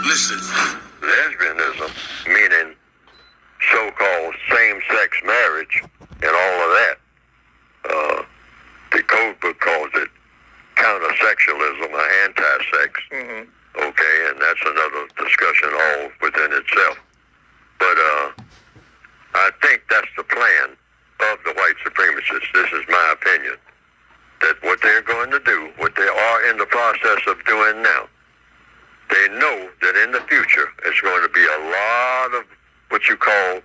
Listen. Lesbianism, meaning so-called same-sex marriage and all of that. The code book calls it countersexualism or anti-sex. Okay, and that's another discussion all within itself. But I think that's the plan of the white supremacists. This is my opinion. That what they're going to do, what they are in the process of doing now, they know that in the future it's going to be a lot of what you call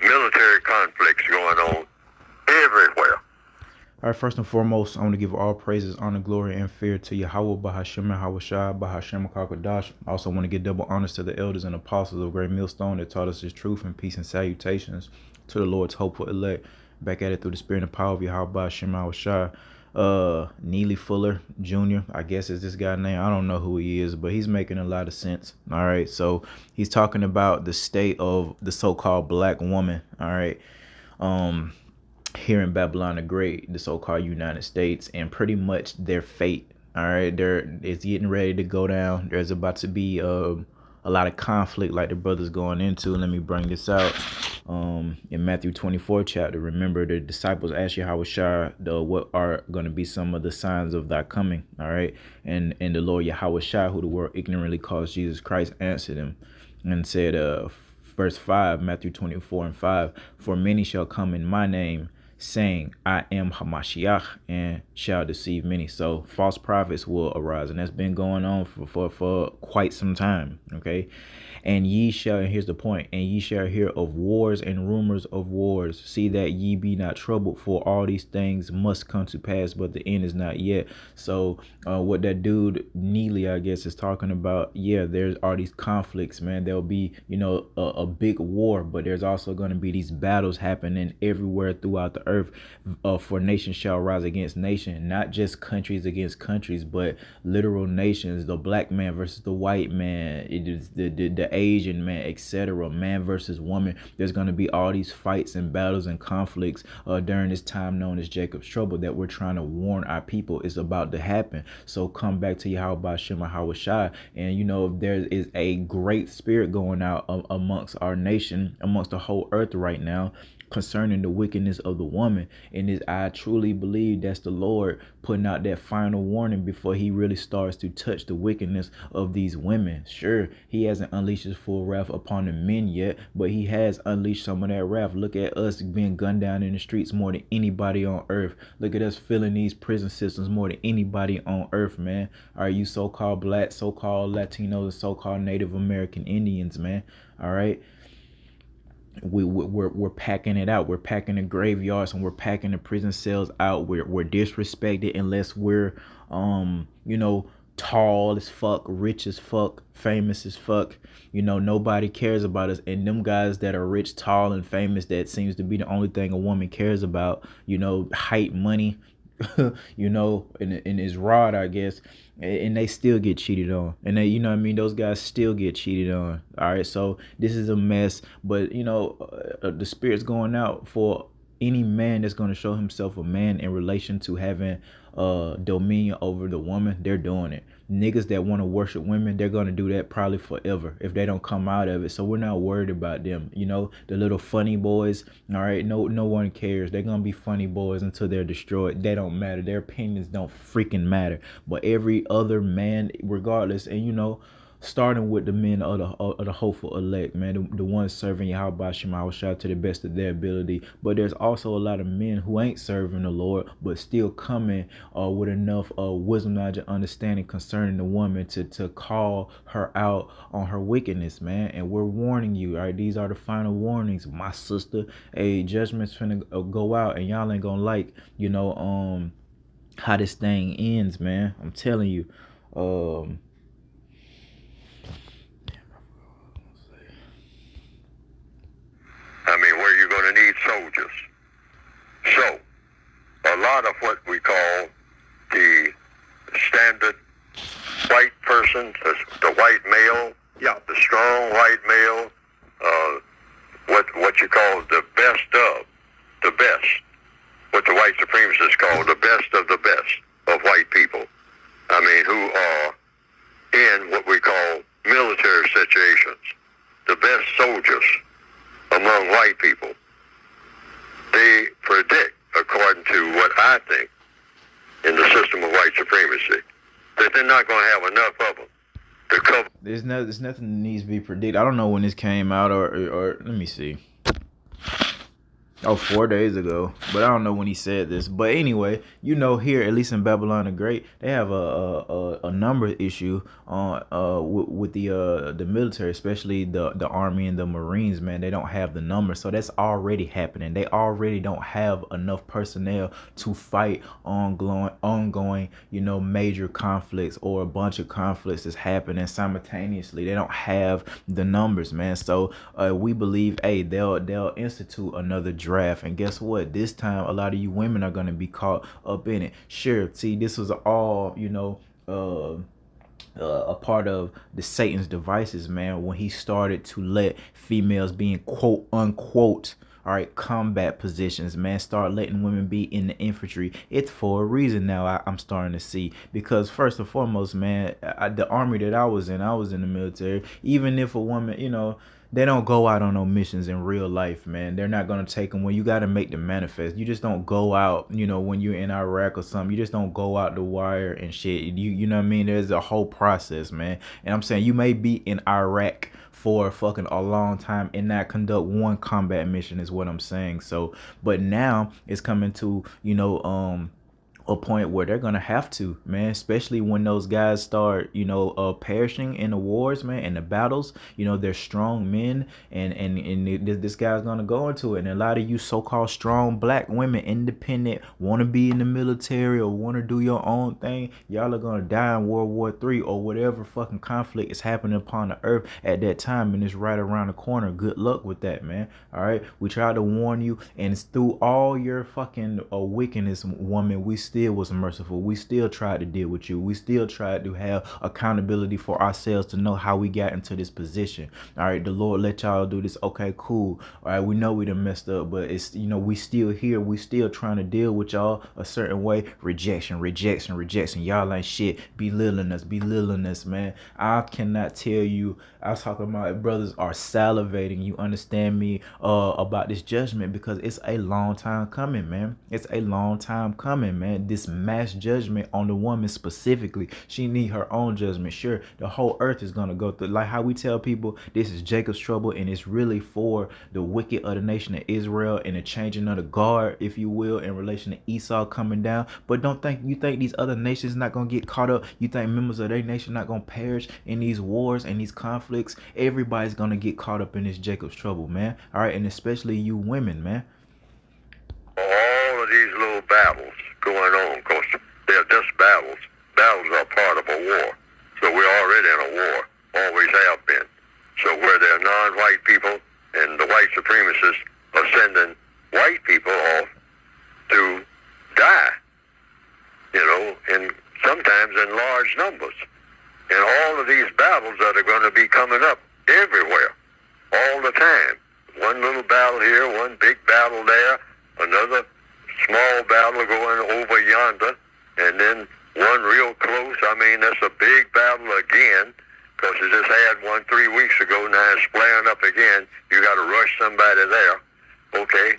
military conflicts going on everywhere. All right, first and foremost, I want to give all praises, honor, glory, and fear to Yahweh, Bahashem, Hawashai, Bahashem, Kakadash. I also want to give double honors to the elders and apostles of Great Millstone that taught us his truth and peace and salutations to the Lord's hopeful elect. Back at it through the spirit and power of Yahweh, Bahashem, Hawashai. Neely Fuller Jr., I guess is this guy's name. I don't know who he is, but he's making a lot of sense. All right, so he's talking about the state of the so-called black woman. All right, here in Babylon the Great, the so-called United States, and pretty much their fate. All right, it's getting ready to go down. There's about to be a lot of conflict like the brother's going into. Let me bring this out. In Matthew 24 chapter, remember the disciples asked Yahweh what are going to be some of the signs of thy coming. All right, and the Lord Yahweh, who the world ignorantly calls Jesus Christ, answered him and said, verse 5, Matthew 24:5, for many shall come in my name, saying, I am Hamashiach, and shall deceive many. So false prophets will arise, and that's been going on for quite some time. Okay, and ye shall, and here's the point, and ye shall hear of wars and rumors of wars. See that ye be not troubled, for all these things must come to pass, but the end is not yet. So what that dude Neely, I guess, is talking about, yeah, there's all these conflicts, man. There'll be, a big war, but there's also going to be these battles happening everywhere throughout the earth. For nation shall rise against nation, not just countries against countries, but literal nations. The black man versus the white man, it is the Asian man, etc. Man versus woman. There's going to be all these fights and battles and conflicts during this time known as Jacob's trouble that we're trying to warn our people is about to happen. So come back to Yahweh Shema Hawashai, and there is a great spirit going out amongst our nation, amongst the whole earth right now, concerning the wickedness of the woman. And I truly believe that's the Lord putting out that final warning before he really starts to touch the wickedness of these women. Sure, he hasn't unleashed his full wrath upon the men yet, but he has unleashed some of that wrath. Look at us being gunned down in the streets more than anybody on earth. Look at us filling these prison systems more than anybody on earth, man. Are you so-called black, so-called Latinos, and so-called Native American Indians, man? All right. We're packing it out. We're packing the graveyards and we're packing the prison cells out. We're disrespected unless we're tall as fuck, rich as fuck, famous as fuck. Nobody cares about us. And them guys that are rich, tall, and famous, that seems to be the only thing a woman cares about. Height, money, in his rod, I guess, and they still get cheated on, and they, those guys still get cheated on. All right, so this is a mess, but the spirit's going out for any man that's going to show himself a man in relation to having dominion over the woman. They're doing it. Niggas that want to worship women, they're going to do that probably forever if they don't come out of it. So we're not worried about them. The little funny boys, all right, no one cares. They're going to be funny boys until they're destroyed. They don't matter. Their opinions don't freaking matter. But every other man, regardless, and starting with the men of the hopeful elect, man, the ones serving Yahweh Shema to the best of their ability. But there's also a lot of men who ain't serving the Lord, but still coming with enough wisdom, knowledge, and understanding concerning the woman to call her out on her wickedness, man. And we're warning you, all right? These are the final warnings, my sister. A judgment's finna go out, and y'all ain't gonna like, how this thing ends, man. I'm telling you. Where you're going to need soldiers. So, a lot of what we call the standard white person, the white male, the strong white male, what you call the best of the best, what the white supremacists call the best of the best of white people. Who are in what we call military supremacy. That they're not going to have enough of them to cover. There's nothing that needs to be predicted. I don't know when this came out, or let me see. Oh, 4 days ago, but I don't know when he said this. But anyway, here at least in Babylon the Great, they have a number issue on with the military, especially the army and the Marines. Man, they don't have the numbers, so that's already happening. They already don't have enough personnel to fight ongoing major conflicts or a bunch of conflicts that's happening simultaneously. They don't have the numbers, man. So we believe, hey, they'll institute another draft, and guess what? This time, a lot of you women are gonna be caught up in it. Sure, see, this was all a part of the Satan's devices, man, when he started to let females be in quote unquote, all right, combat positions, man. Start letting women be in the infantry. It's for a reason now. I'm starting to see, because first and foremost, man, the army that I was in the military. Even if a woman, they don't go out on no missions in real life, man. They're not gonna take them. When you got to make the manifest, you just don't go out. When you're in Iraq or something, you just don't go out the wire and shit. You know what I mean? There's a whole process, man. And I'm saying, you may be in Iraq for fucking a long time and not conduct one combat mission, is what I'm saying. So, but now it's coming to a point where they're gonna have to, man, especially when those guys start perishing in the wars, man, in the battles. They're strong men, and this guy's gonna go into it. And a lot of you so-called strong black women, independent, want to be in the military or want to do your own thing, y'all are gonna die in World War III or whatever fucking conflict is happening upon the earth at that time, and it's right around the corner. Good luck with that, man. All right, we tried to warn you, and it's through all your fucking wickedness, woman, we still was merciful. We still tried to deal with you. We still tried to have accountability for ourselves to know how we got into this position. All right, the Lord let y'all do this. Okay, cool. All right, we know we done messed up, but it's we still here. We still trying to deal with y'all a certain way. Rejection. Y'all ain't shit. Belittling us, man. I cannot tell you. I was talking about brothers are salivating. You understand me about this judgment, because it's a long time coming, man. It's a long time coming, man. This mass judgment on the woman specifically. She need her own judgment. Sure, the whole earth is gonna go through. Like how we tell people this is Jacob's trouble, and it's really for the wicked of the nation of Israel and the changing of the guard, if you will, in relation to Esau coming down. But you think these other nations not gonna get caught up? You think members of their nation not gonna perish in these wars and these conflicts? Everybody's gonna get caught up in this Jacob's trouble, man. All right, and especially you women, man. All of these little battles going on, because they're just battles. Battles are part of a war. So we're already in a war, always have been. So where there are non-white people and the white supremacists are sending white people off to die, and sometimes in large numbers. And all of these battles that are going to be coming up everywhere, all the time. One little battle here, one big battle there, another small battle going over yonder, and then one real close. I mean, that's a big battle again, because you just had one 3 weeks ago. Now it's flaring up again. You got to rush somebody there, okay?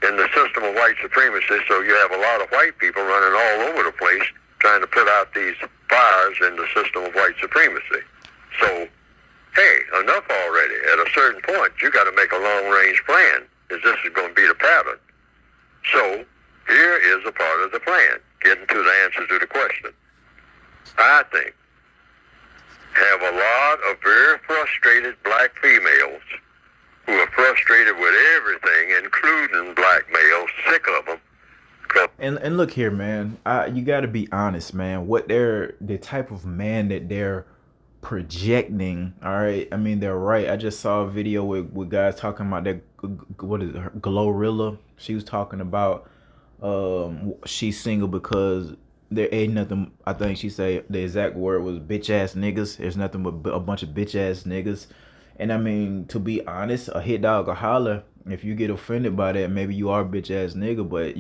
In the system of white supremacy, so you have a lot of white people running all over the place trying to put out these fires in the system of white supremacy. So, hey, enough already. At a certain point, you got to make a long-range plan, because this is going to be the pattern. So, here is a part of the plan, getting to the answer to the question. I think have a lot of very frustrated black females who are frustrated with everything, including black males, sick of them. And look here, man. You got to be honest, man. The type of man that they're projecting. All right, I mean, they're right. I just saw a video with guys talking about that. What is it? Glorilla. She was talking about she's single because there ain't nothing. I think she said the exact word was bitch ass niggas. There's nothing but a bunch of bitch ass niggas. And I mean, to be honest, a hit dog or holler. If you get offended by that, maybe you are a bitch ass nigga. But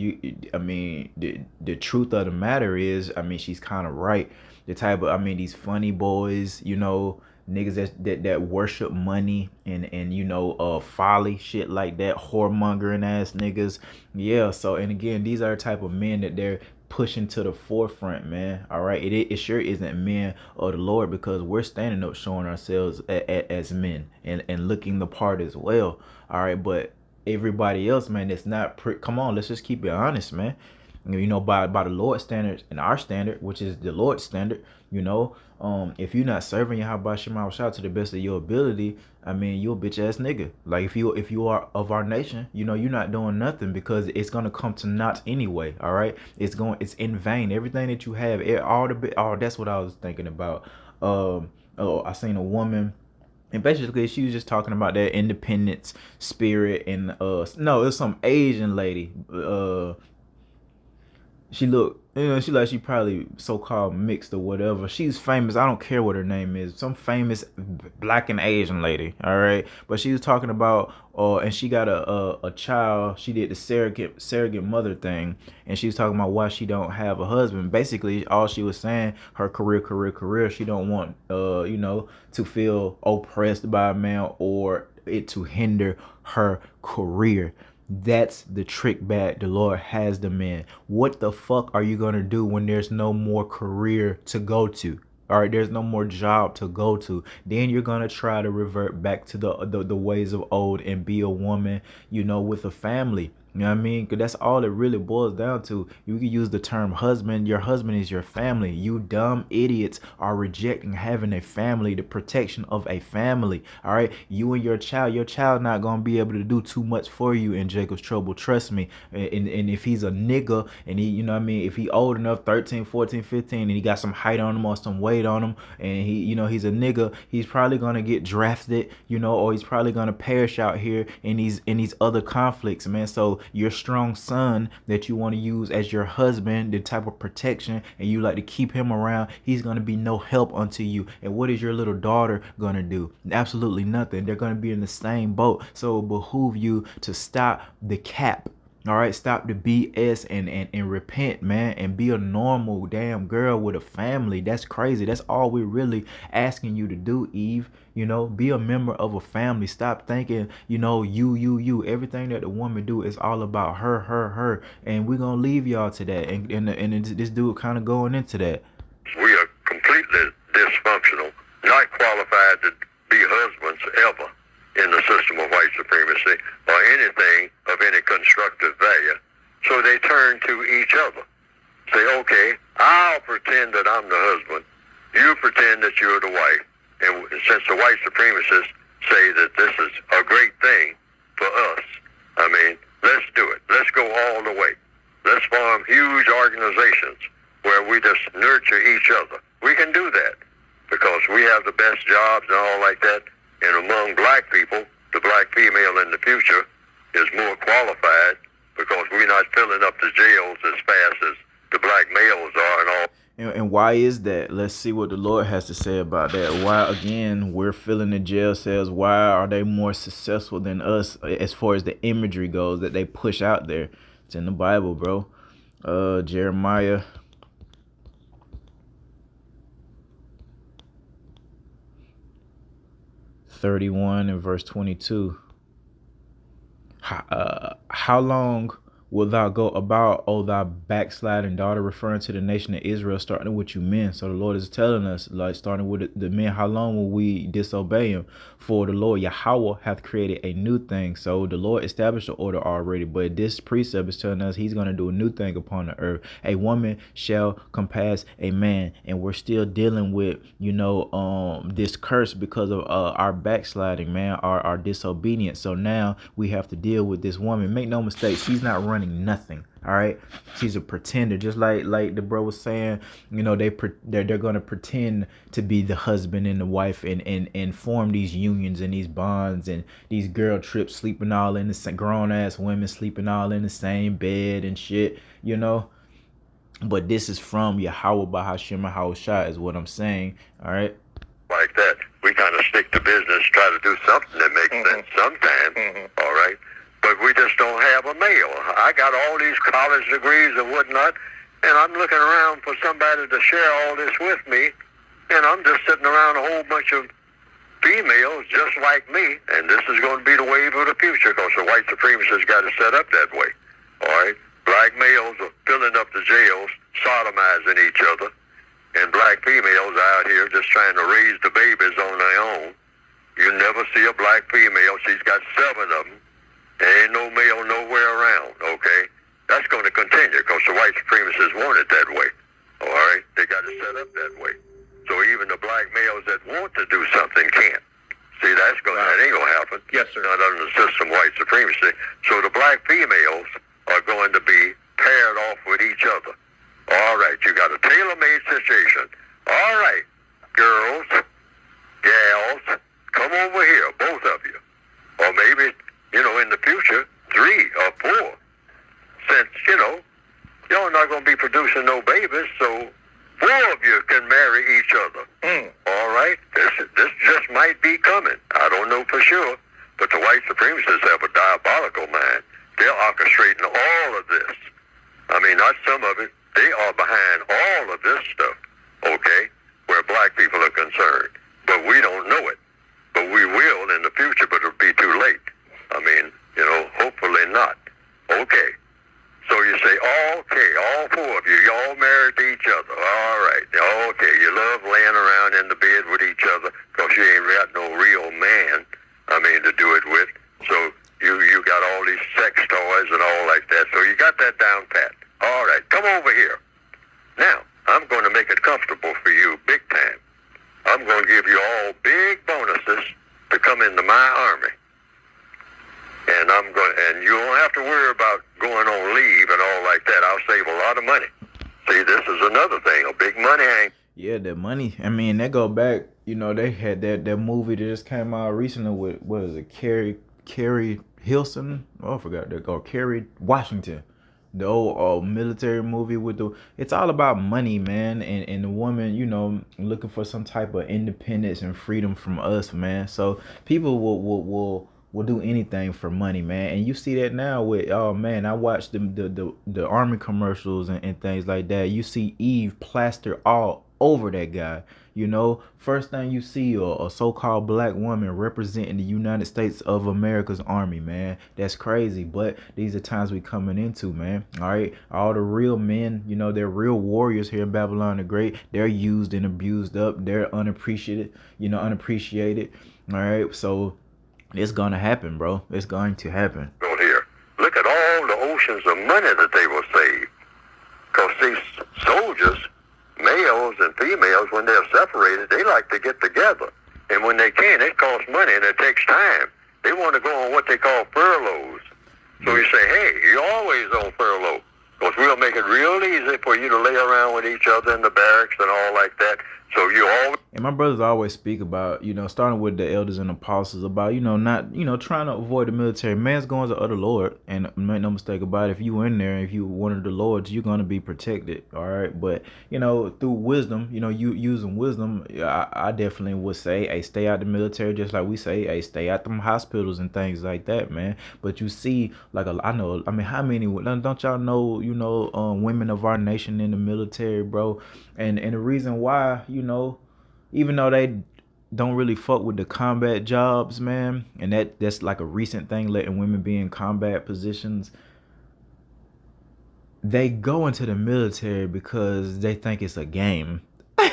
I mean, the truth of the matter is, I mean, she's kind of right. The type of, I mean, these funny boys, niggas that worship money and folly, shit like that, whoremongering ass niggas. Yeah. So, and again, these are the type of men that they're pushing to the forefront, man. All right, it sure isn't men or the Lord, because we're standing up showing ourselves as men and looking the part as well. All right, but everybody else, man, it's not. Come on, let's just keep it honest, man. You know, by the Lord's standards and our standard, which is the Lord's standard. You know, if you're not serving Yahweh Shema Shah to the best of your ability, I mean, you a bitch ass nigga. Like if you are of our nation, you know, you're not doing nothing, because it's gonna come to naught anyway. All right, it's in vain. Everything that you have, that's what I was thinking about. Oh, I seen a woman. And basically, she was just talking about that independence spirit, and no, it's some Asian lady. She looked, you know, she probably so-called mixed or whatever. She's famous. I don't care what her name is. Some famous black and Asian lady. All right, but she was talking about, and she got a child. She did the surrogate mother thing, and she was talking about why she don't have a husband. Basically, all she was saying, her career. She don't want, you know, to feel oppressed by a man or it to hinder her career. That's the trick bag the Lord has them in. What the fuck are you gonna do when there's no more career to go to? All right, there's no more job to go to. Then you're gonna try to revert back to the ways of old and be a woman, you know, with a family. You know what I mean? Because that's all it really boils down to. You can use the term husband. Your husband is your family. You dumb idiots are rejecting having a family, the protection of a family. All right? You and your child not going to be able to do too much for you in Jacob's trouble. Trust me. And if he's a nigga and he, you know what I mean? If he old enough, 13, 14, 15, and he got some height on him or some weight on him, and he, you know, he's a nigga, he's probably going to get drafted, you know, or he's probably going to perish out here in these other conflicts, man. So your strong son that you want to use as your husband, the type of protection, and you like to keep him around, he's going to be no help unto you. And what is your little daughter going to do? Absolutely nothing. They're going to be in the same boat. So it behoove you to stop the cap. All right, stop the BS and repent, man, and be a normal damn girl with a family. That's crazy. That's all we're really asking you to do, Eve. You know, be a member of a family. Stop thinking, you know, you. Everything that the woman do is all about her. And we're gonna leave y'all to that. And this dude kind of going into that. We are completely dysfunctional, not qualified to be husbands ever in the system of white supremacy or anything of any constructive value. So they turn to each other. Say, okay, I'll pretend that I'm the husband. You pretend that you're the wife. And since the white supremacists say that this is a great thing for us, I mean, let's do it. Let's go all the way. Let's form huge organizations where we just nurture each other. We can do that because we have the best jobs and all like that. And among black people, the black female in the future is more qualified because we're not filling up the jails as fast as the black males are and all. And why is that? Let's see what the Lord has to say about that. Why, again, we're filling the jail cells. Why are they more successful than us as far as the imagery goes that they push out there? It's in the Bible, bro. Jeremiah 31 and verse 22. How long will thou go about, O thou backsliding daughter, referring to the nation of Israel, starting with you men. So the Lord is telling us, like, starting with the men, how long will we disobey him? For the Lord Yahweh hath created a new thing. So the Lord established the order already, but this precept is telling us he's going to do a new thing upon the earth. A woman shall compass a man, and we're still dealing with, this curse because of our backsliding, man, our disobedience. So now we have to deal with this woman. Make no mistake, she's not running nothing. All right, she's a pretender, just like the bro was saying. They're gonna pretend to be the husband and the wife and form these unions and these bonds and these girl trips, sleeping all in the same, grown ass women sleeping all in the same bed and shit, But this is from Yahweh Bahashem Hawashah is what I'm saying. All right, like that, we kind of stick to business, try to do something that makes sense sometimes. All right. But we just don't have a male. I got all these college degrees and whatnot, and I'm looking around for somebody to share all this with me, and I'm just sitting around a whole bunch of females just like me, and this is going to be the wave of the future because the white supremacists got it set up that way. All right? Black males are filling up the jails, sodomizing each other, and black females are out here just trying to raise the babies on their own. You never see a black female. She's got 7 of them. There ain't no male nowhere around, okay? That's going to continue because the white supremacists want it that way, all right? They got it set up that way. So even the black males that want to do something can't. See, that ain't going to happen. Yes, sir. Not under the system white supremacy. So the black females are going to be paired off with each other. All right, you got a tailor-made situation. All right, girls, gals, come over here, both of you. Or maybe, in the future, 3 or 4. Since, y'all not going to be producing no babies, so 4 of you can marry each other. All right? This just might be coming. I don't know for sure. But the white supremacists have a diabolical mind. They're orchestrating all of this. I mean, not some of it. They are behind all of this stuff, okay, where black people are concerned. But we don't know it. But we will in the future, but it'll be too late. I mean, hopefully not. Okay. So you say, okay, all 4 of you, y'all married to each other. All right. Okay, you love laying around in the bed with each other because you ain't got no real man, to do it with. So you got all these sex toys and all like that. So you got that down pat. All right, come over here. Now, I'm going to make it comfortable for you big time. I'm going to give you all big bonuses to come into my army. And you don't have to worry about going on leave and all like that. I'll save a lot of money. See, this is another thing, a big money hang. Yeah, that money. I mean, they go back, they had that movie that just came out recently with, what is it, Carrie Hilson? Oh, I forgot that. Or Kerry Washington. The old military movie it's all about money, man, and the woman, looking for some type of independence and freedom from us, man. So people will do anything for money, man. And you see that now with, oh man, I watched the army commercials and things like that. You see Eve plastered all over that guy. First thing you see a so-called black woman representing the United States of America's army, man. That's crazy. But these are times we coming into, man. All right. All the real men, they're real warriors here in Babylon the Great. They're used and abused up. They're unappreciated. All right. So it's going to happen, bro. It's going to happen. Go here. Look at all the oceans of money that they will save. Because these soldiers, males and females, when they're separated, they like to get together. And when they can, it costs money and it takes time. They want to go on what they call furloughs. So you say, hey, you're always on furlough. Because we'll make it real easy for you to lay around with each other in the barracks and all like that. So you always... And my brothers always speak about, starting with the elders and apostles, about, not, trying to avoid the military. Man's going to other Lord. And make no mistake about it, if you in there, if you one of the Lords, you're going to be protected. All right. But, through wisdom, you using wisdom, I definitely would say, hey, stay out the military, just like we say, hey, stay out them hospitals and things like that, man. But you see, like, how many, don't y'all know, women of our nation in the military, bro? And the reason why, even though they don't really fuck with the combat jobs, man, and that's like a recent thing, letting women be in combat positions, they go into the military because they think it's a game.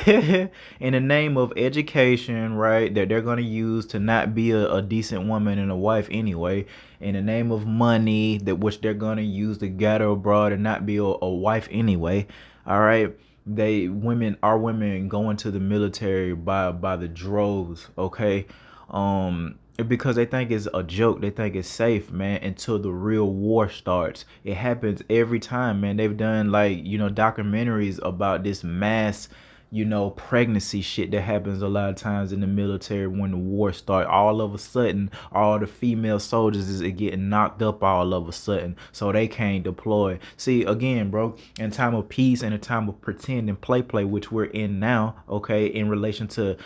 In the name of education, right, that they're going to use to not be a decent woman and a wife anyway. In the name of money, that which they're going to use to gather abroad and not be a wife anyway. All right. Our women go into the military by the droves, okay? Because they think it's a joke. They think it's safe, man, until the real war starts. It happens every time, man. They've done documentaries about this mass pregnancy shit that happens a lot of times in the military when the war starts. All of a sudden, all the female soldiers is getting knocked up all of a sudden, so they can't deploy. See, again, bro, in time of peace and a time of pretend and play, which we're in now, okay, in relation to,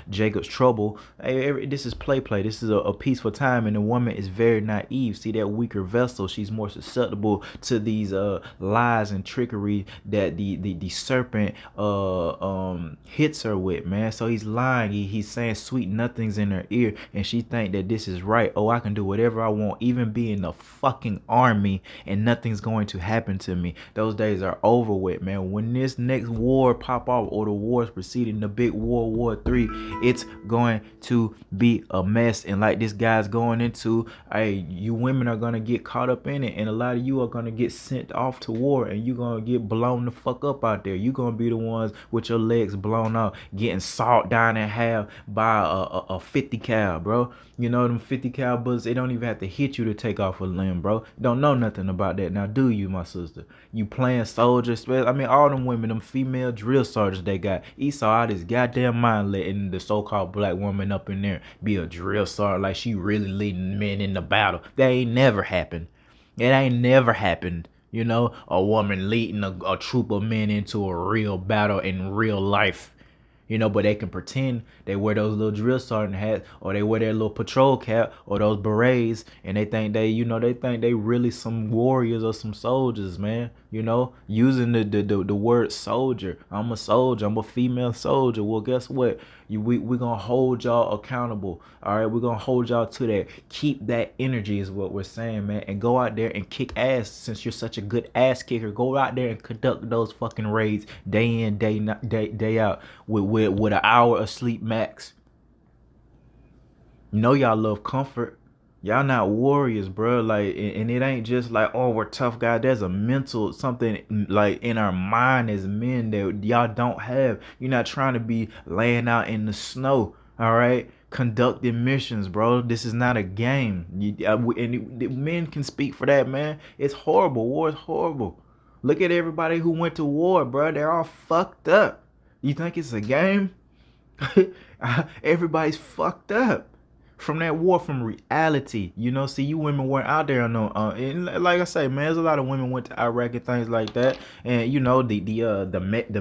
Jacob's trouble, this is play. This is a peaceful time, and the woman is very naive. See, that weaker vessel, she's more susceptible to these lies and trickery that the serpent hits her with, man. So he's lying. He's saying sweet nothings in her ear, and she think that this is right. Oh, I can do whatever I want, even be in the fucking army, and nothing's going to happen to me. Those days are over with, man. When this next war pop off, or the wars preceding the big War 3, it's going to be a mess. And like this guy's going into, hey, you women are gonna get caught up in it, and a lot of you are gonna get sent off to war, and you're gonna get blown the fuck up out there. You're gonna be the ones with your legs blown off, getting sawed down in half by a 50 cal, bro. You know them 50 cal bullets, they don't even have to hit you to take off a limb, bro. Don't know nothing about that. Now, do you, my sister? You playing soldier? I mean, all them women, them female drill sergeants they got. Esau out his goddamn mind letting the so-called black woman up in there be a drill sergeant like she really leading men in the battle. That ain't never happened. It ain't never happened. You know, a woman leading a troop of men into a real battle in real life. You know, but they can pretend they wear those little drill sergeant hats, or they wear their little patrol cap, or those berets, and they think they really some warriors or some soldiers, man. You know, using the word soldier. I'm a soldier. I'm a female soldier. Well, guess what? We're gonna hold y'all accountable. All right, we're gonna hold y'all to that. Keep that energy is what we're saying, man. And go out there and kick ass. Since you're such a good ass kicker, go out there and conduct those fucking raids day in, day out with an hour of sleep max. You know y'all love comfort. Y'all not warriors, bro. Like, and it ain't just like, oh, we're tough guys. There's a mental something like in our mind as men that y'all don't have. You're not trying to be laying out in the snow, all right? Conducting missions, bro. This is not a game. Men can speak for that, man. It's horrible. War is horrible. Look at everybody who went to war, bro. They're all fucked up. You think it's a game? Everybody's fucked up from that war, from reality. You know, see, you women weren't out there no and like I say, man, there's a lot of women went to Iraq and things like that, and you know, the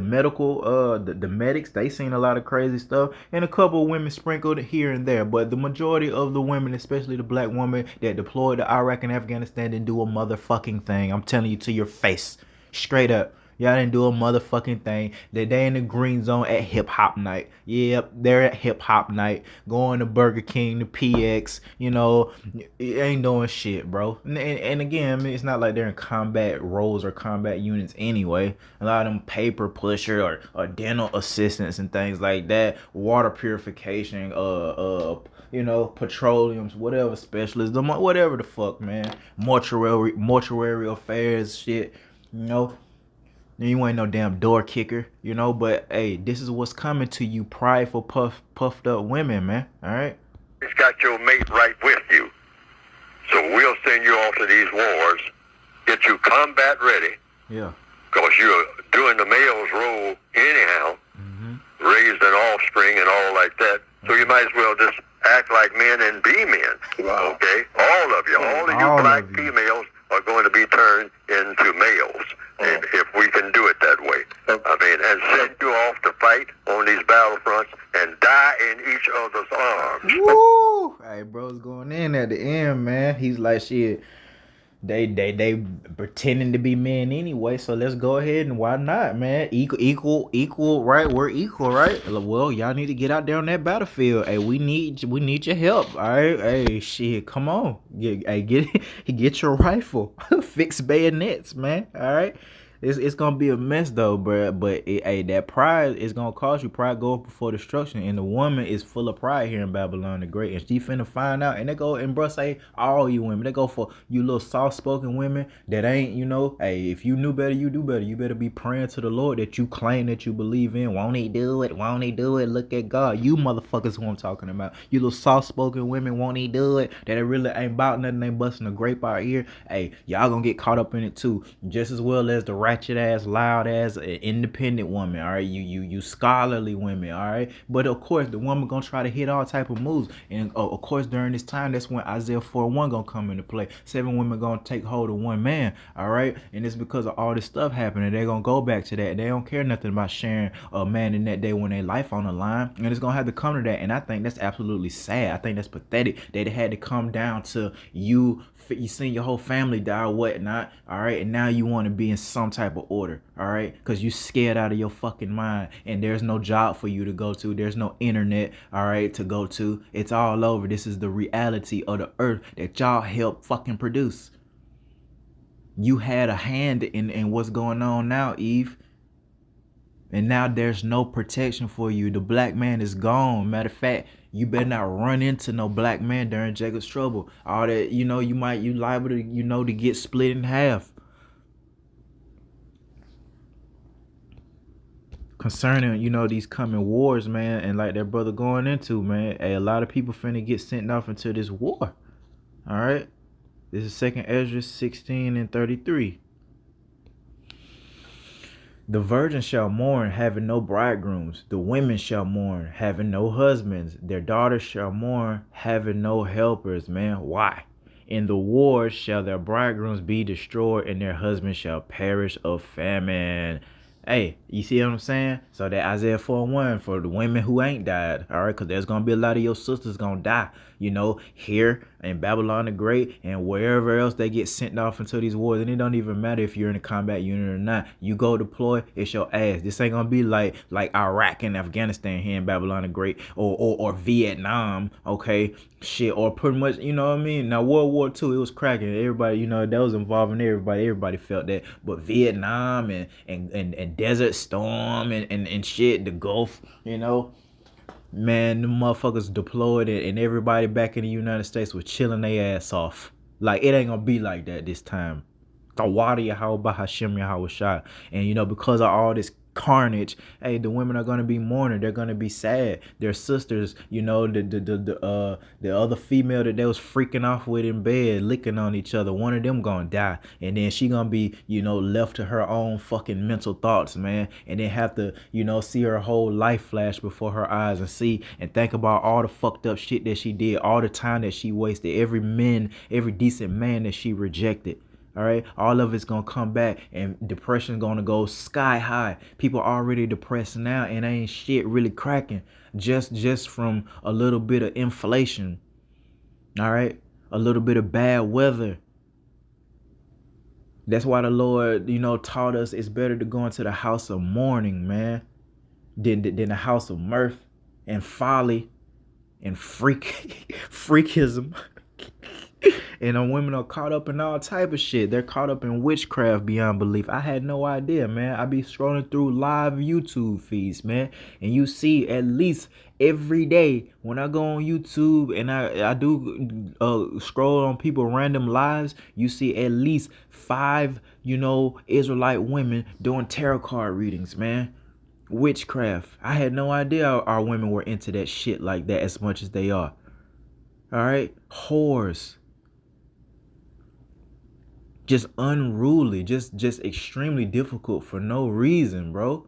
medical the medics, they seen a lot of crazy stuff, and a couple of women sprinkled here and there, but the majority of the women, especially the black women that deployed to Iraq and Afghanistan, didn't do a motherfucking thing. I'm telling you to your face, straight up. Y'all didn't do a motherfucking thing. They in the green zone at hip hop night. Yep, they're at hip hop night. Going to Burger King, to PX. You know, it ain't doing shit, bro. And again, I mean, it's not like they're in combat roles or combat units anyway. A lot of them paper pusher or dental assistants and things like that. Water purification, you know, petroleums, whatever specialists, whatever the fuck, man. Mortuary affairs, shit. You know. You ain't no damn door kicker, you know, but hey, this is what's coming to you, prideful, puffed up women, man. All right. He's got your mate right with you, so we'll send you off to these wars, get you combat ready. Yeah. Because you're doing the male's role anyhow, raised an offspring and all like that. So you might as well just act like men and be men. Wow. Okay, all of you, all of you black females are going to be turned into males. If we can do it that way. I mean, and send you off to fight on these battlefronts and die in each other's arms. Woo! Hey, bro's going in at the end, man. He's like, shit, they pretending to be men anyway, so let's go ahead and why not, man? Equal, right? We're equal, right? Well, y'all need to get out there on that battlefield. Hey, we need your help. All right, hey, shit, come on, get your rifle, fix bayonets, man. All right. It's gonna be a mess though, bro. But hey, that pride is gonna cost you. Pride goes before destruction, and the woman is full of pride here in Babylon the Great, and she finna find out. And they go and bro say all you women. They go for you little soft-spoken women that ain't, you know. Hey, if you knew better, you do better. You better be praying to the Lord that you claim that you believe in. Won't He do it? Won't He do it? Look at God. You motherfuckers, who I'm talking about. You little soft-spoken women. Won't He do it? That it really ain't about nothing. Ain't busting a grape out here. Hey, y'all gonna get caught up in it too, just as well as the ratchet ass, loud ass, independent woman. All right, you scholarly women. All right, but of course the woman gonna try to hit all type of moves, and of course during this time, that's when Isaiah 4:1 gonna come into play. 7 women gonna take hold of one man. All right, and it's because of all this stuff happening. They're gonna go back to that. They don't care nothing about sharing a man in that day when their life on the line, and it's gonna have to come to that. And I think that's absolutely sad. I think that's pathetic that it had to come down to you seen your whole family die or whatnot. All right, and now you want to be in some type of order, all right? Because you scared out of your fucking mind, and there's no job for you to go to. There's no internet, all right, to go to. It's all over. This is the reality of the earth that y'all help fucking produce. You had a hand in what's going on now, Eve. And now there's no protection for you. The black man is gone. Matter of fact, you better not run into no black man during Jacob's trouble. All that, you liable to, to get split in half. Concerning, these coming wars, man, and like that brother going into, man, a lot of people finna get sent off into this war. All right. This is 2 Ezra 16:33. The virgins shall mourn, having no bridegrooms. The women shall mourn, having no husbands. Their daughters shall mourn, having no helpers. Man, why? In the war shall their bridegrooms be destroyed, and their husbands shall perish of famine. Hey, you see what I'm saying? So that Isaiah 4:1 for the women who ain't died, all right? Because there's going to be a lot of your sisters going to die, here in Babylon the Great and wherever else they get sent off into these wars. And it don't even matter if you're in a combat unit or not. You go deploy, it's your ass. This ain't going to be like Iraq and Afghanistan here in Babylon the Great or Vietnam, okay? Shit, or pretty much, you know what I mean? Now, World War II, it was cracking. Everybody, that was involving everybody. Everybody felt that. But Vietnam and Desert Storm and shit, the Gulf, man, the motherfuckers deployed it, and everybody back in the United States was chilling their ass off. Like, it ain't gonna be like that this time. Tawadi Yahweh Hashem Yahweh Shai. And because of all this carnage, hey, the women are gonna be mourning. They're gonna be sad. Their sisters, the other female that they was freaking off with in bed, licking on each other, one of them gonna die, and then she gonna be left to her own fucking mental thoughts, man, and then have to see her whole life flash before her eyes and see and think about all the fucked up shit that she did, all the time that she wasted, every decent man that she rejected. All right, all of it's gonna come back, and depression's gonna go sky high. People are already depressed now, and ain't shit really cracking just from a little bit of inflation. All right, a little bit of bad weather. That's why the Lord, taught us it's better to go into the house of mourning, man, than the house of mirth and folly and freakism. And women are caught up in all type of shit. They're caught up in witchcraft beyond belief. I had no idea, man. I be scrolling through live YouTube feeds, man, and you see at least every day when I go on YouTube and I do scroll on people random lives, you see at least 5 Israelite women doing tarot card readings, man. Witchcraft. I had no idea our women were into that shit like that as much as they are. All right, whores. Just unruly, just extremely difficult for no reason, bro.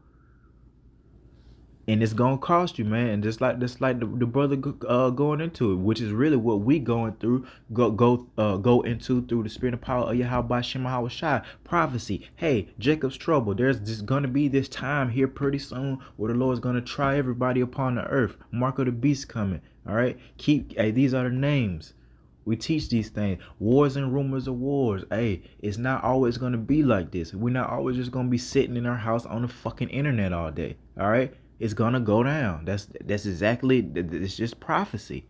And it's gonna cost you, man. And just like the brother going into it, which is really what we going through, go into through the spirit and power of Yahweh Shema Shai. Prophecy. Hey, Jacob's trouble. There's just gonna be this time here pretty soon where the Lord's gonna try everybody upon the earth. Mark of the beast coming. All right. Hey, these are the names. We teach these things. Wars and rumors of wars. Hey, it's not always going to be like this. We're not always just going to be sitting in our house on the fucking internet all day. All right? It's going to go down. That's exactly, it's just prophecy.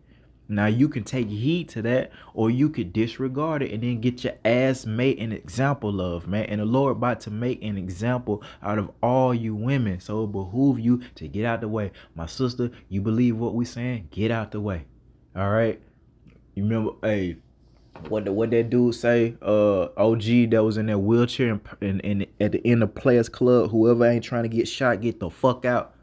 Now, you can take heed to that, or you could disregard it and then get your ass made an example of, man. And the Lord about to make an example out of all you women. So it behoove you to get out the way. My sister, you believe what we saying? Get out the way. All right? You remember, hey, what that dude say? OG that was in that wheelchair and at the end of Players Club, whoever ain't trying to get shot, get the fuck out.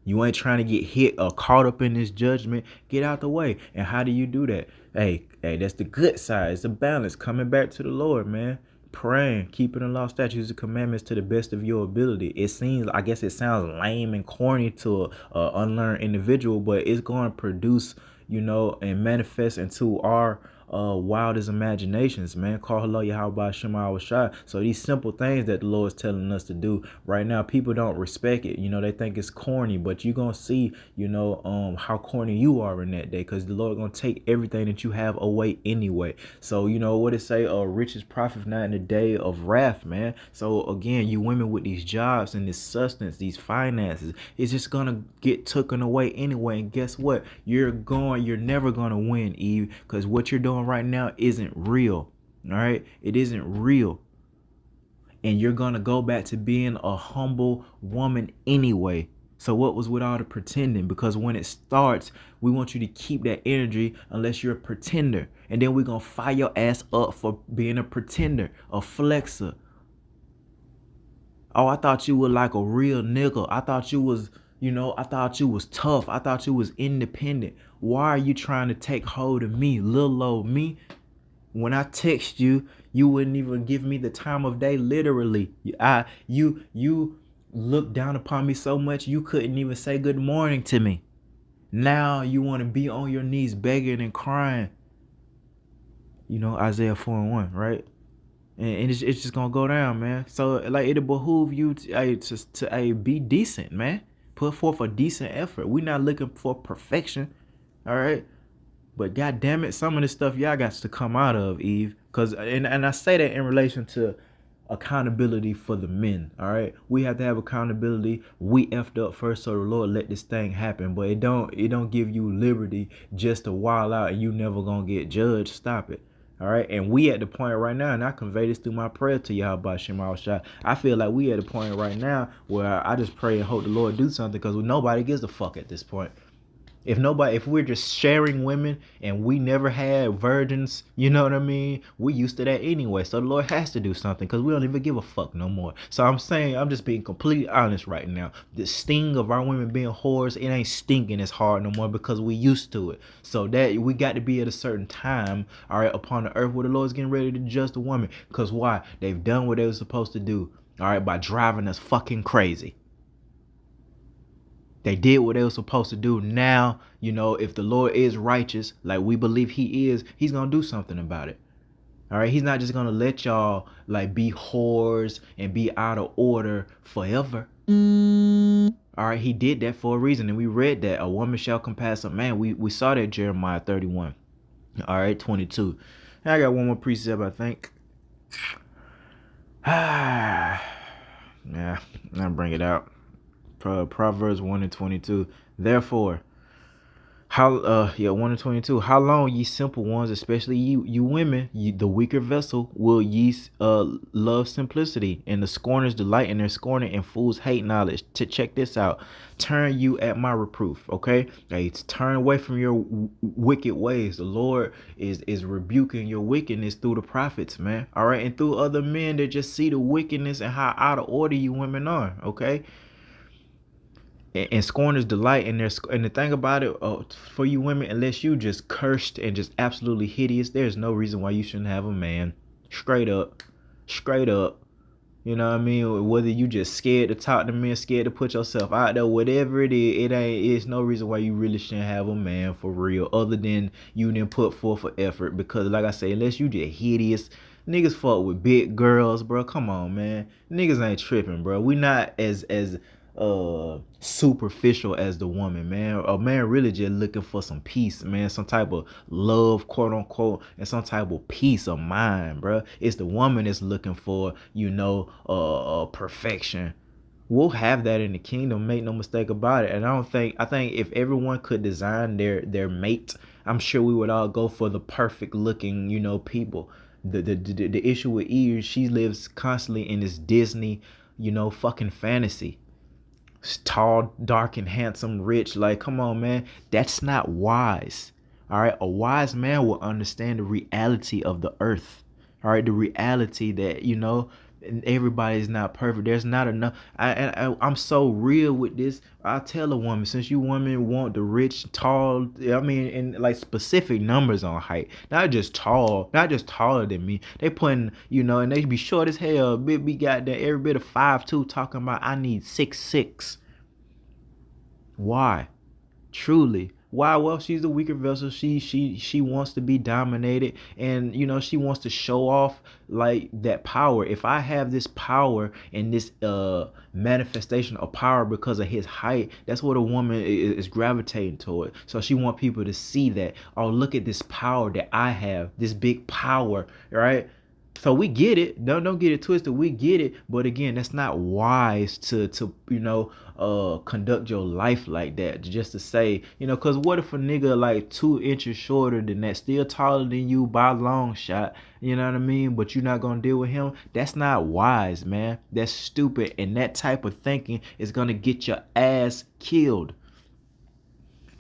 You ain't trying to get hit or caught up in this judgment. Get out the way. And how do you do that? Hey, that's the good side. It's a balance. Coming back to the Lord, man. Praying, keeping the law, statutes, and commandments to the best of your ability. It sounds lame and corny to a unlearned individual, but it's going to produce and manifest into our wildest imaginations, man. Call hello Yahweh Shema Shai. So these simple things that the Lord is telling us to do right now, people don't respect it. They think it's corny, but you're gonna see, how corny you are in that day, because the Lord gonna take everything that you have away anyway. So what it say, riches profit not in the day of wrath, man. So again, you women with these jobs and this sustenance, these finances, it's just gonna get taken away anyway. And guess what? You're never gonna win, Eve, because what you're doing right now isn't real. All right, it isn't real, and you're gonna go back to being a humble woman anyway. So what was with all the pretending? Because when it starts, we want you to keep that energy unless you're a pretender. And then we're going to fire your ass up for being a pretender, a flexer. Oh, I thought you were like a real nigga. I thought you was, I thought you was tough. I thought you was independent. Why are you trying to take hold of me, little old me? When I text you, you wouldn't even give me the time of day, literally. You looked down upon me so much you couldn't even say good morning to me. Now you want to be on your knees begging and crying. Isaiah 4:1, right? And it's just gonna go down, man. So like it'll behoove you to be decent, man. Put forth a decent effort. We're not looking for perfection, all right? But god damn it, some of this stuff y'all got to come out of, Eve. And I say that in relation to accountability for the men. All right, we have to have accountability. We effed up first, so the Lord let this thing happen. But it don't give you liberty just to wild out and you never gonna get judged. Stop it. All right, and we at the point right now, and I convey this through my prayer to y'all by Shema Shai. I feel like we at the point right now where I just pray and hope the Lord do something, because nobody gives a fuck at this point. If we're just sharing women and we never had virgins, you know what I mean? We used to that anyway. So the Lord has to do something, because we don't even give a fuck no more. So I'm just being completely honest right now. The sting of our women being whores, it ain't stinking as hard no more because we used to it. So that we got to be at a certain time, all right, upon the earth where the Lord's getting ready to judge the woman. Because why? They've done what they were supposed to do, all right, by driving us fucking crazy. They did what they were supposed to do. Now, if the Lord is righteous, like we believe he is, he's going to do something about it. All right. He's not just going to let y'all like be whores and be out of order forever. All right. He did that for a reason. And we read that a woman shall compass a man. We saw that Jeremiah 31. All right. 22. And I got one more precept, I think. Yeah. I'll bring it out. Proverbs 1:22. Therefore, 1:22. How long, ye simple ones, especially you women, the weaker vessel, will ye love simplicity, and the scorners delight in their scorning, and fools hate knowledge. To check this out, turn you at my reproof. Okay, turn away from your wicked ways. The Lord is rebuking your wickedness through the prophets, man. All right, and through other men that just see the wickedness and how out of order you women are. Okay. And scorners delight in their, and the thing about it, for you women, unless you just cursed and just absolutely hideous, there's no reason why you shouldn't have a man. Straight up. You know what I mean? Whether you just scared to talk to men, scared to put yourself out there, whatever it is, it's no reason why you really shouldn't have a man for real, other than you didn't put forth an effort. Because like I say, unless you just hideous, niggas fuck with big girls, bro. Come on, man. Niggas ain't tripping, bro. We not as superficial as the woman, man. A man really just looking for some peace, man, some type of love, quote unquote, and some type of peace of mind, bro. It's the woman that's looking for, perfection. We'll have that in the kingdom, make no mistake about it. And I think if everyone could design their mate, I'm sure we would all go for the perfect looking, people. The issue with Eve, she lives constantly in this Disney, fucking fantasy. Tall, dark, and handsome, rich. Like, come on, man. That's not wise. All right. A wise man will understand the reality of the earth. All right. The reality that, everybody's not perfect. There's not enough. I'm so real with this. I tell a woman, since you women want the rich, tall, and like specific numbers on height, not just tall, not just taller than me. They putting, and they be short as hell. Be got that every bit of 5'2", talking about I need 6'6". Why? Truly, Why? Well, she's the weaker vessel. She wants to be dominated, and she wants to show off like that power. If I have this power and this manifestation of power because of his height, that's what a woman is gravitating toward. So she wants people to see that, oh, look at this power that I have, this big power, right? So we get it. Don't get it twisted. We get it. But again, that's not wise to conduct your life like that. Just to say, because what if a nigga like 2 inches shorter than that, still taller than you by a long shot, you know what I mean? But you're not gonna deal with him. That's not wise, man. That's stupid. And that type of thinking is gonna get your ass killed.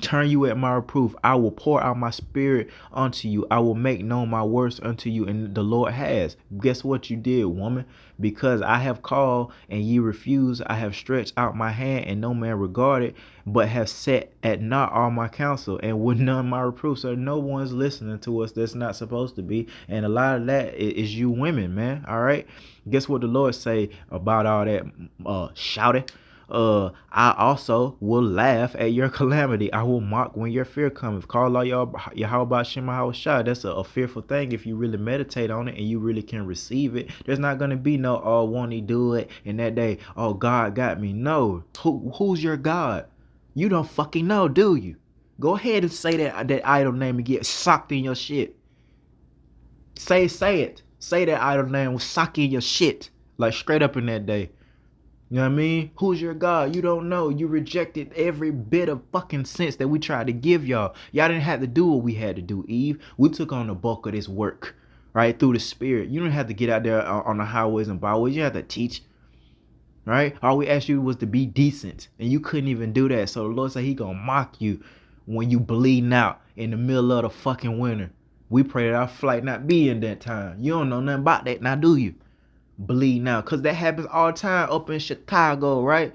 Turn you at my reproof. I will pour out my spirit unto you. I will make known my words unto you. And the Lord has. Guess what you did, woman? Because I have called and ye refused, I have stretched out my hand and no man regarded, but have set at naught all my counsel and would none my reproof. So no one's listening to us that's not supposed to be. And a lot of that is you women, man. All right. Guess what the Lord say about all that shouting? I also will laugh at your calamity. I will mock when your fear cometh. Call all y'all Yahweh Shema Hawashai. That's a fearful thing if you really meditate on it and you really can receive it. There's not gonna be no, oh, won't he do it? And that day, oh, God got me. No. Who's your God? You don't fucking know, do you? Go ahead and say that idol name and get socked in your shit. Say it. Say that idol name will sock in your shit. Like straight up in that day. You know what I mean? Who's your God? You don't know. You rejected every bit of fucking sense that we tried to give y'all. Y'all didn't have to do what we had to do, Eve. We took on the bulk of this work, right? Through the Spirit. You don't have to get out there on the highways and byways. You have to teach, right? All we asked you was to be decent, and you couldn't even do that. So the Lord said he gonna mock you when you bleeding out in the middle of the fucking winter. We pray that our flight not be in that time. You don't know nothing about that now, do you? Bleed now, because that happens all the time up in Chicago, right?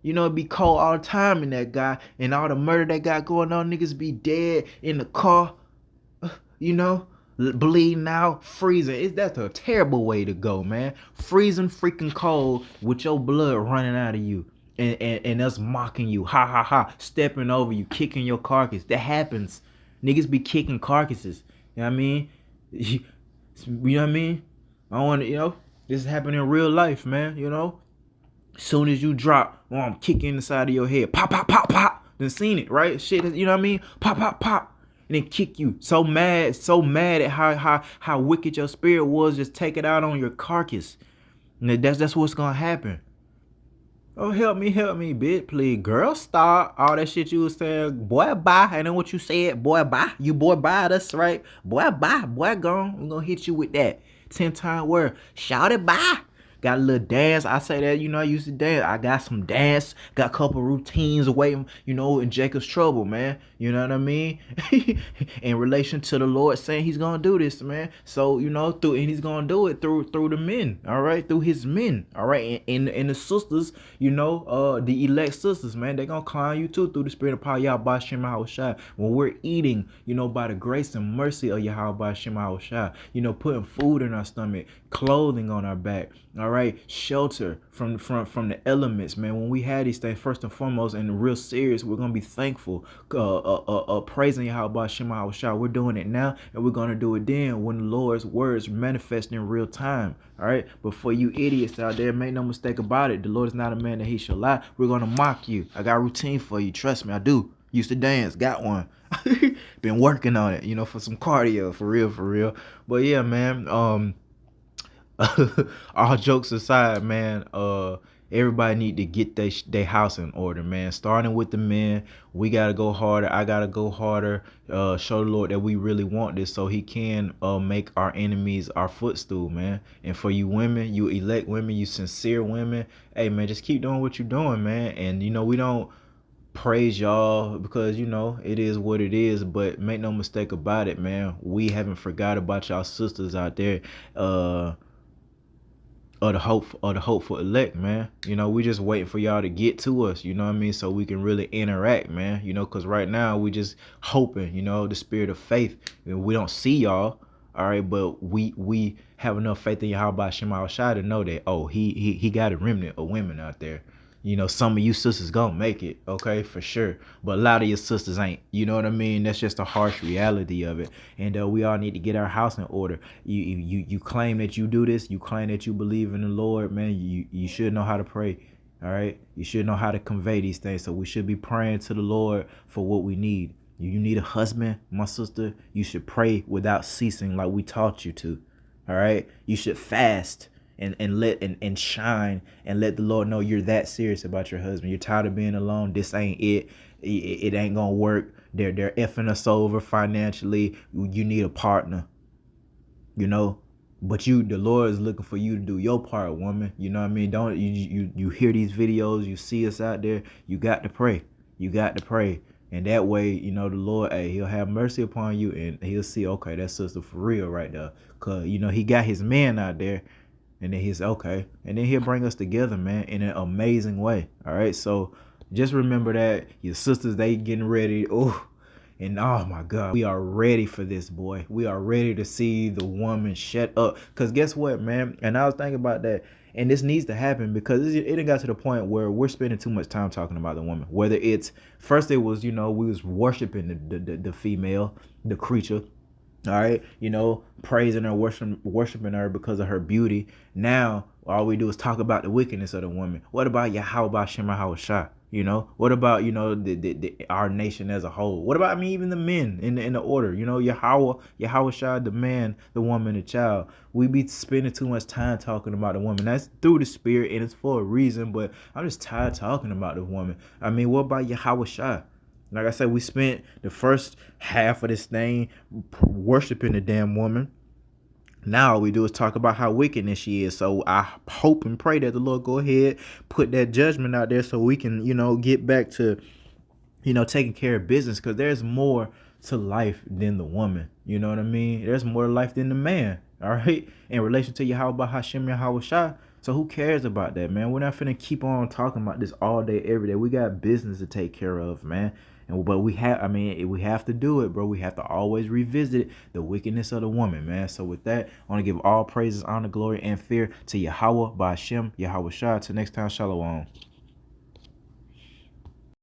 It be cold all the time in that guy, and all the murder that got going on, niggas be dead in the car, bleeding out, freezing. That's a terrible way to go, man. Freezing freaking cold with your blood running out of you, and us mocking you, ha ha ha, stepping over you, kicking your carcass. That happens. Niggas be kicking carcasses. You know what I mean? You know what I mean? I want to, this is happening in real life, man, As soon as you drop, I'm kicking the side of your head. Pop, pop, pop, pop. Done seen it, right? Shit, you know what I mean? Pop, pop, pop. And then kick you. So mad at how wicked your spirit was. Just take it out on your carcass. And that's what's going to happen. Oh, help me, bitch, please. Girl, stop. All that shit you was saying. Boy, bye. I know what you said. Boy, bye. You boy, bye us, right? Boy, bye. Boy, gone. I'm going to hit you with that 10-time word. Shout it, bye. Got a little dance. I say that, I used to dance. I got some dance. Got a couple routines waiting, in Jacob's trouble, man. You know what I mean? In relation to the Lord saying he's going to do this, man. So, and he's going to do it through the men, all right? Through his men, all right? And the sisters, the elect sisters, man, they're going to climb you too through the spirit of power, Yahweh Shema Hawashai. When we're eating, by the grace and mercy of Yahweh Shema Hawashai, putting food in our stomach, clothing on our back, all right, shelter from the elements, man. When we have these things, first and foremost, and real serious, we're gonna be thankful, praising Yahweh Shema Hawashai. We're doing it now, and we're gonna do it then when the Lord's words manifest in real time. All right, but for you idiots out there, make no mistake about it, the Lord is not a man that he shall lie. We're gonna mock you. I got a routine for you. Trust me, I do. Used to dance, got one. Been working on it, for some cardio, for real. But yeah, man. All jokes aside, man, everybody need to get their house in order, man. Starting with the men, we gotta go harder. I gotta go harder. Show the Lord that we really want this, so he can make our enemies our footstool, man. And for you women, you elect women, you sincere women, hey man, just keep doing what you're doing, man. And we don't praise y'all because it is what it is, but make no mistake about it, man, we haven't forgot about y'all sisters out there, or the hopeful elect, man. We just waiting for y'all to get to us, what I mean, so we can really interact, man, because right now we just hoping, the spirit of faith, we don't see y'all, all right, but we have enough faith in Yahweh Shema Hawashai to know that, oh, he got a remnant of women out there, You know, some of you sisters gonna make it, okay, for sure. But a lot of your sisters ain't. You know what I mean? That's just a harsh reality of it. And we all need to get our house in order. You claim that you do this. You claim that you believe in the Lord, man. You should know how to pray. All right. You should know how to convey these things. So we should be praying to the Lord for what we need. You need a husband, my sister. You should pray without ceasing, like we taught you to. All right. You should fast and let and shine and let the Lord know you're that serious about your husband. You're tired of being alone. This ain't it. It ain't gonna work. They're effing us over financially. You need a partner. You know, but the Lord is looking for you to do your part, woman. You know what I mean? Don't you hear these videos? You see us out there. You got to pray. You got to pray. And that way, you know, the Lord, hey, he'll have mercy upon you and he'll see, okay, that sister for real right there. Cause, you know, he got his man out there. And then he's okay. And then he'll bring us together, man, in an amazing way. All right. So just remember that your sisters, they getting ready. Oh, and oh my God, we are ready for this, boy. We are ready to see the woman shut up. Because guess what, man? And I was thinking about that. And this needs to happen because it got to the point where we're spending too much time talking about the woman. Whether it's first it was, you know, we was worshiping the female, the creature. All right, you know, praising her, worshiping her because of her beauty. Now, all we do is talk about the wickedness of the woman. What about Yahweh Shem Shah? You know, what about, you know, our nation as a whole? What about, I mean, even the men in the order? You know, Yahweh Shah, the man, the woman, the child. We be spending too much time talking about the woman. That's through the spirit and it's for a reason. But I'm just tired of talking about the woman. I mean, what about Yahweh Shah? Like I said, we spent the first half of this thing worshiping the damn woman. Now all we do is talk about how wicked she is. So I hope and pray that the Lord go ahead, put that judgment out there so we can, you know, get back to, you know, taking care of business. Because there's more to life than the woman. You know what I mean? There's more to life than the man. All right? In relation to Yahweh Hashem Yahweh Shah. So who cares about that, man? We're not finna keep on talking about this all day, every day. We got business to take care of, man. But we have to do it, bro. We have to always revisit the wickedness of the woman, man. So with that, I want to give all praises, honor, glory, and fear to Yahweh, Ba'ashem, Yahweh Shah. Till next time, Shalom.